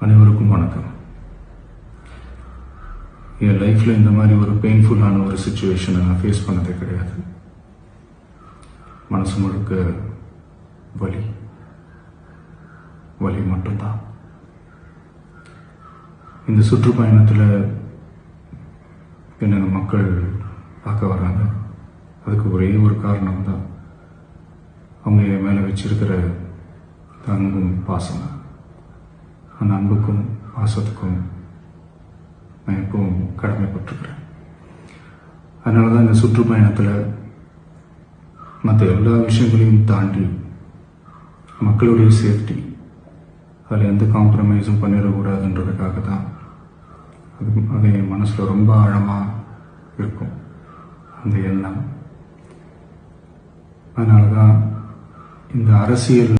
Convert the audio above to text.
அனைவருக்கும் வணக்கம். என் லைஃப்பில் இந்த மாதிரி ஒரு பெயின்ஃபுல்லான ஒரு சுச்சுவேஷனை நான் ஃபேஸ் பண்ணதே கிடையாது. மனசு முழுக்க வலி வலி மட்டும்தான். இந்த சுற்றுப்பயணத்தில் என்னென்ன மக்கள் பார்க்க வராங்க, அதுக்கு ஒரே ஒரு காரணம் தான் அவங்க என் மேலே வச்சிருக்கிற அன்பும் பாசம். அந்த அன்புக்கும் பாசத்துக்கும் நான் எப்பவும் கடமைப்பட்டிருக்கிறேன். அதனால தான் இந்த சுற்றுப்பயணத்தில் மற்ற எல்லா விஷயங்களையும் தாண்டி மக்களுடைய சேஃப்டி, அதில் எந்த காம்ப்ரமைஸும் பண்ணிடக்கூடாதுன்றதுக்காக தான் அது என் மனசில் ரொம்ப ஆழமாக இருக்கும் அந்த எண்ணம். அதனால தான் இந்த அரசியல்